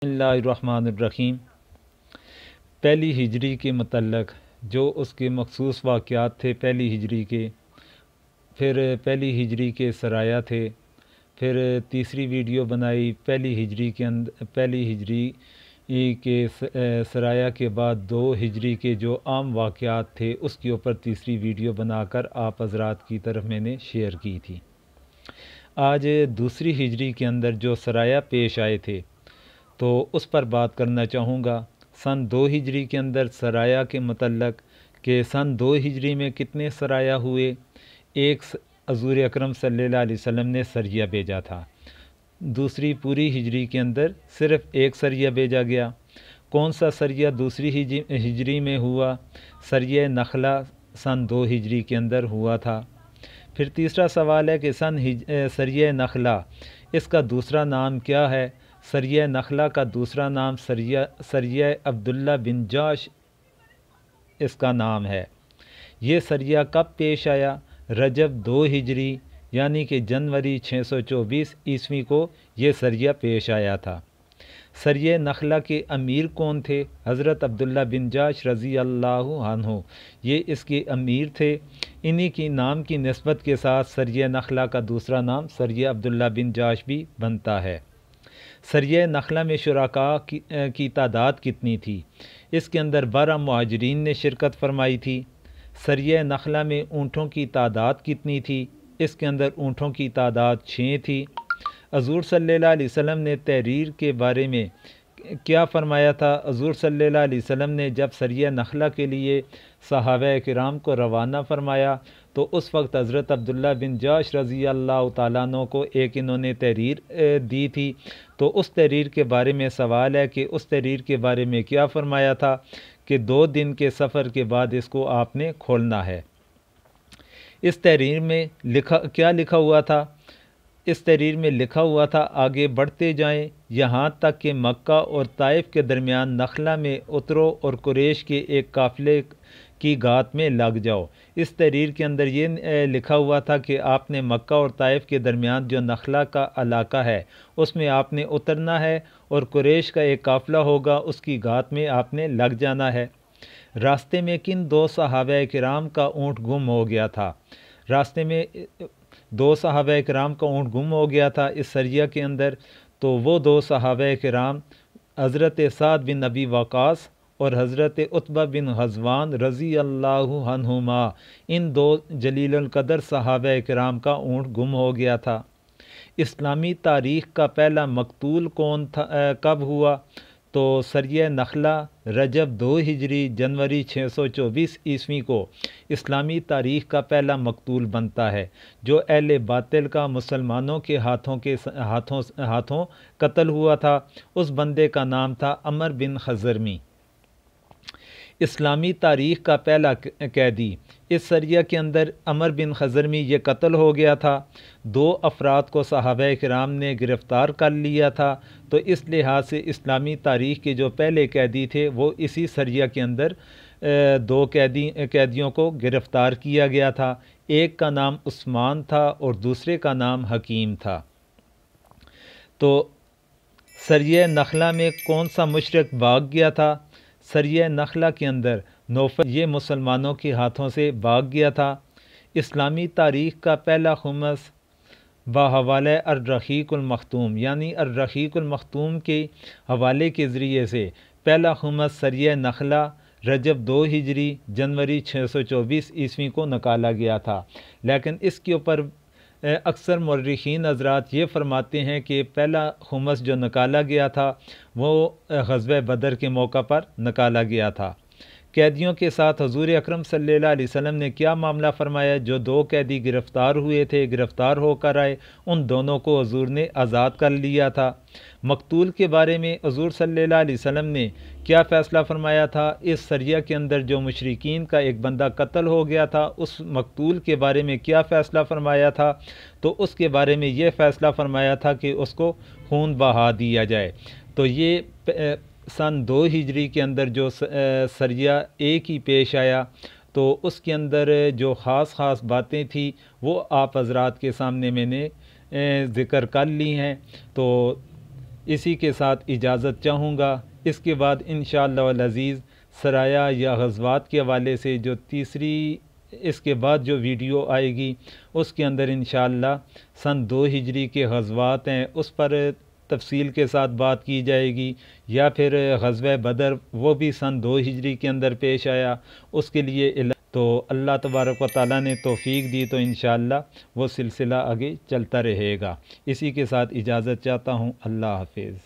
बिस्मिल्लाहिर्रहमानिर्रहीम। पहली हिजरी के मतलब जो उसके मखसूस वाक़यात थे पहली हिजरी के, फिर पहली हिजरी के सराया थे, फिर तीसरी वीडियो बनाई पहली हिजरी के पहली हिजरी के सराया के बाद दो हिजरी के जो आम वाक़यात थे उसके ऊपर तीसरी वीडियो बनाकर आप हज़रात की तरफ मैंने शेयर की थी। आज दूसरी हिजरी के अंदर जो सराया पेश आए थे तो उस पर बात करना चाहूँगा। सन 2 हिजरी के अंदर सराया के मतलब कि सन 2 हिजरी में कितने सराया हुए। एक हज़ूर अकरम सल्लल्लाहु अलैहि वसल्लम ने सरिया भेजा था। दूसरी पूरी हिजरी के अंदर सिर्फ़ एक सरिया भेजा गया। कौन सा सरिया दूसरी हिजरी में हुआ? सरिया नखला सन 2 हिजरी के अंदर हुआ था। फिर तीसरा सवाल है कि सरिया नखला इसका दूसरा नाम क्या है? सरिया नखला का दूसरा नाम सरिया अब्दुल्ला बिन जाश इसका नाम है। ये सरिया कब पेश आया? रजब 2 हिजरी यानी कि जनवरी 624 ईस्वी को ये सरिया पेश आया था। सरिया नखला के अमीर कौन थे? हज़रत अब्दुल्ला बिन जाश रज़ी अल्लाहु अन्हु ये इसके अमीर थे। इन्हीं की नाम की निस्बत के साथ सरिया नखला का दूसरा नाम सरिया अब्दुल्ला बिन जाश भी बनता है। सरिया नखला में शुराका की तादाद कितनी थी? इसके अंदर 12 मुहाजिरीन ने शिरकत फरमाई थी। सरिया नखला में ऊँटों की तादाद कितनी थी? इसके अंदर ऊँटों की तादाद 6 थी। हज़ूर सल्लल्लाहु अलैहि वसल्लम ने तहरीर के बारे में क्या फ़रमाया था? हज़ूर सल्लल्लाहु अलैहि वसल्लम ने जब सरिया नखला के लिए सहाबा किराम को रवाना फ़रमाया तो उस वक्त हज़रत अब्दुल्ला बिन जाश रज़ी अल्लाह तआला अन्हु को एक इन्होंने तहरीर दी थी। तो उस तहरीर के बारे में सवाल है कि उस तहरीर के बारे में क्या फ़रमाया था कि 2 दिन के सफ़र के बाद इसको आपने खोलना है। इस तहरीर में क्या लिखा हुआ था? इस तहरीर में लिखा हुआ था आगे बढ़ते जाएं यहाँ तक कि मक्का और ताइफ के दरमियान नखला में उतरो और कुरैश के एक काफ़िले की गात में लग जाओ। इस तहरीर के अंदर ये लिखा हुआ था कि आपने मक्का और ताइफ के दरमियान जो नखला का इलाका है उसमें आपने उतरना है और कुरैश का एक काफ़िला होगा उसकी गात में आपने लग जाना है। रास्ते में किन 2 सहाबा किराम का ऊँट गुम हो गया था? रास्ते में 2 सहाबा किराम का ऊँट गुम हो गया था इस सरिया के अंदर। तो वो 2 सहाबा किराम हज़रत साद बिन अबी वक़ास और हज़रत उत्बा बिन ग़ज़वान रज़ी अल्लाहु अन्हुमा, इन 2 जलीलुल क़दर सहाबा किराम का ऊँट गुम हो गया था। इस्लामी तारीख़ का पहला मकतूल कौन था? कब हुआ? तो सरिया नखला रजब 2 हिजरी जनवरी 624 ईस्वी को इस्लामी तारीख़ का पहला मकतूल बनता है जो अहले बातिल का मुसलमानों के हाथों कत्ल हुआ था। उस बंदे का नाम था अमर बिन खज़रमी। इस्लामी तारीख़ का पहला कैदी इस सरिया के अंदर अमर बिन खज़रमी ये कत्ल हो गया था। 2 अफराद को सहाबा किराम ने गिरफ़्तार कर लिया था। तो इस लिहाज से इस्लामी तारीख़ के जो पहले कैदी थे वो इसी सरिया के अंदर 2 कैदियों को गिरफ़्तार किया गया था। एक का नाम उस्मान था और दूसरे का नाम हकीम था। तो सरिया नखला में कौन सा मुशरिक भाग गया था? सरिया नखला के अंदर नौफल ये मुसलमानों के हाथों से भाग गया था। इस्लामी तारीख़ का पहला खुमस बहवाले अर्रहीकुल मख्तूम यानी अर्रहीकुल मख्तूम के हवाले के ज़रिए से पहला खुमस सरिया नखला रजब 2 हिजरी जनवरी 624 ईस्वी को निकाला गया था। लेकिन इसके ऊपर अक्सर मुर्रिखीन हज़रात ये फ़रमाते हैं कि पहला खुमस जो निकाला गया था वो ग़ज़वा बदर के मौका पर निकाला गया था। कैदियों के साथ हज़ूर अकरम सल्लल्लाहु अलैहि वसल्लम ने क्या मामला फ़रमाया? जो 2 कैदी गिरफ़्तार हुए थे, गिरफ़्तार होकर आए, उन दोनों को हज़ूर ने आज़ाद कर लिया था। मकतूल के बारे में हज़ूर सल्लल्लाहु अलैहि वसल्लम ने क्या फ़ैसला फ़रमाया था? इस सरिया के अंदर जो मुशरिकीन का एक बंदा कत्ल हो गया था उस मकतूल के बारे में क्या फ़ैसला फ़रमाया था? तो उसके बारे में ये फ़ैसला फ़रमाया था कि उसको खून बहा दिया जाए। तो ये सन 2 हिजरी के अंदर जो सरिया एक ही पेश आया तो उसके अंदर जो ख़ास बातें थी वो आप हज़रात के सामने मैंने ज़िक्र कर ली हैं। तो اسی کے ساتھ اجازت چاہوں گا۔ اس کے بعد انشاءاللہ العزیز سرایہ یا غزوات کے حوالے سے جو تیسری اس کے بعد جو ویڈیو آئے گی اس کے اندر انشاءاللہ سن 2 ہجری کے غزوات ہیں اس پر تفصیل کے ساتھ بات کی جائے گی، یا پھر غزوہ بدر وہ بھی سن 2 ہجری کے اندر پیش آیا، اس کے لیے تو اللہ تبارک و تعالیٰ نے توفیق دی تو انشاءاللہ وہ سلسلہ آگے چلتا رہے گا۔ اسی کے ساتھ اجازت چاہتا ہوں، اللہ حافظ۔